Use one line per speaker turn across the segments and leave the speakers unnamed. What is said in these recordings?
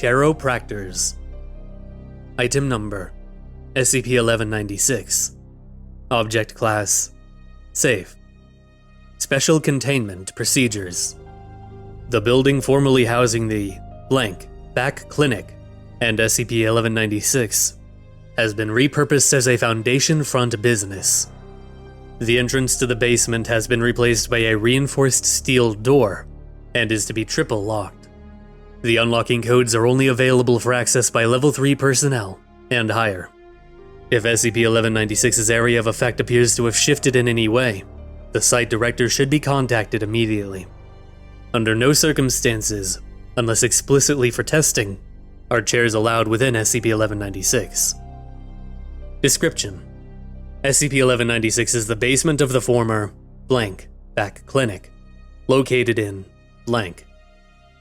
Chairopractors. Item number: SCP-1196. Object Class: Safe. Special Containment Procedures. The building formerly housing the Back Clinic and SCP-1196 has been repurposed as a Foundation front business. The entrance to the basement has been replaced by a reinforced steel door and is to be triple locked. The unlocking codes are only available for access by Level 3 personnel and higher. If SCP-1196's area of effect appears to have shifted in any way, the site director should be contacted immediately. Under no circumstances, unless explicitly for testing, are chairs allowed within SCP-1196. Description: SCP-1196 is the basement of the former Back Clinic, located in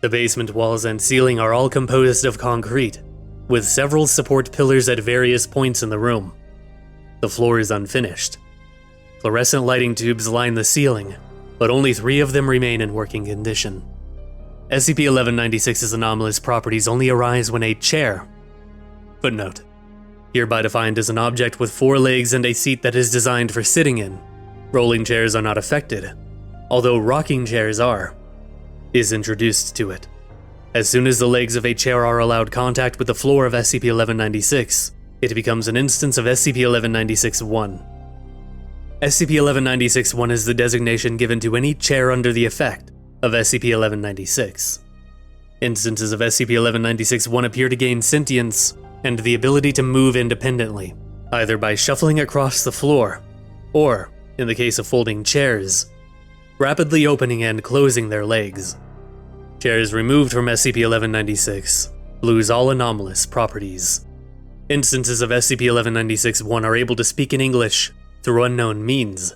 The basement walls and ceiling are all composed of concrete, with several support pillars at various points in the room. The floor is unfinished. Fluorescent lighting tubes line the ceiling, but only 3 of them remain in working condition. SCP-1196's anomalous properties only arise when a chair. Footnote: hereby defined as an object with 4 legs and a seat that is designed for sitting in. Rolling chairs are not affected, although rocking chairs are, is introduced to it. As soon as the legs of a chair are allowed contact with the floor of SCP-1196, it becomes an instance of SCP-1196-1. SCP-1196-1 is the designation given to any chair under the effect of SCP-1196. Instances of SCP-1196-1 appear to gain sentience and the ability to move independently, either by shuffling across the floor, or, in the case of folding chairs, rapidly opening and closing their legs. Chairs removed from SCP-1196 lose all anomalous properties. Instances of SCP-1196-1 are able to speak in English through unknown means.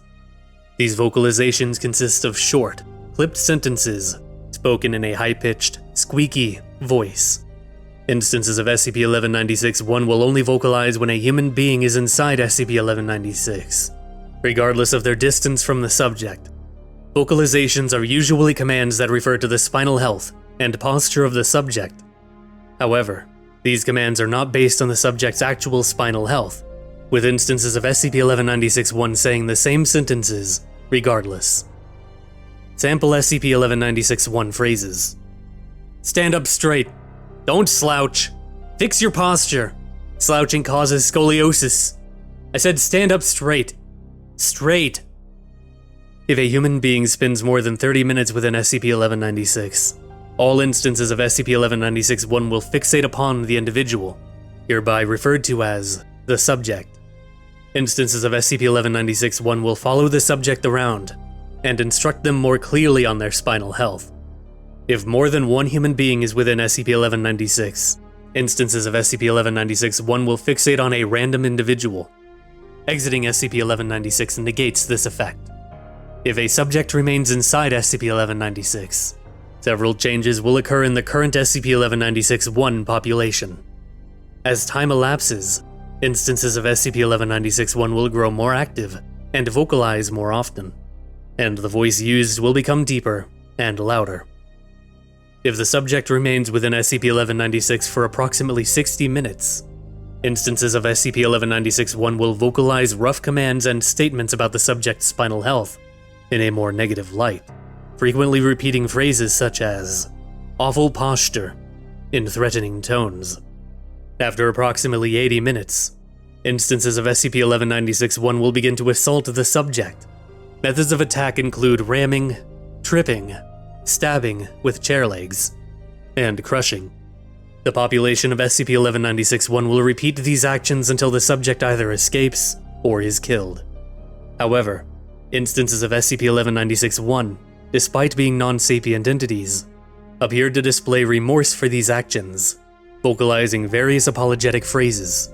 These vocalizations consist of short, clipped sentences spoken in a high-pitched, squeaky voice. Instances of SCP-1196-1 will only vocalize when a human being is inside SCP-1196, regardless of their distance from the subject. Vocalizations are usually commands that refer to the spinal health and posture of the subject. However, these commands are not based on the subject's actual spinal health, with instances of SCP-1196-1 saying the same sentences regardless. Sample SCP-1196-1 phrases: stand up straight. Don't slouch. Fix your posture. Slouching causes scoliosis. I said stand up straight. Straight. If a human being spends more than 30 minutes within SCP-1196, all instances of SCP-1196-1 will fixate upon the individual, hereby referred to as the subject. Instances of SCP-1196-1 will follow the subject around and instruct them more clearly on their spinal health. If more than one human being is within SCP-1196, instances of SCP-1196-1 will fixate on a random individual. Exiting SCP-1196 negates this effect. If a subject remains inside SCP-1196, several changes will occur in the current SCP-1196-1 population. As time elapses, instances of SCP-1196-1 will grow more active and vocalize more often, and the voice used will become deeper and louder. If the subject remains within SCP-1196 for approximately 60 minutes, instances of SCP-1196-1 will vocalize rough commands and statements about the subject's spinal health in a more negative light, frequently repeating phrases such as awful posture in threatening tones. After approximately 80 minutes, instances of SCP-1196-1 will begin to assault the subject. Methods of attack include ramming, tripping, stabbing with chair legs, and crushing. The population of SCP-1196-1 will repeat these actions until the subject either escapes or is killed. However, instances of SCP-1196-1, despite being non-sapient entities, appear to display remorse for these actions, vocalizing various apologetic phrases.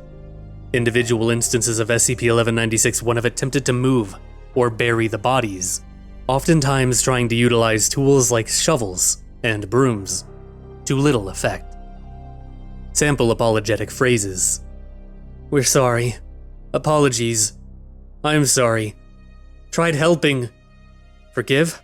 Individual instances of SCP-1196-1 have attempted to move or bury the bodies, oftentimes trying to utilize tools like shovels and brooms, to little effect. Sample apologetic phrases: we're sorry. Apologies. I'm sorry. Tried helping. Forgive?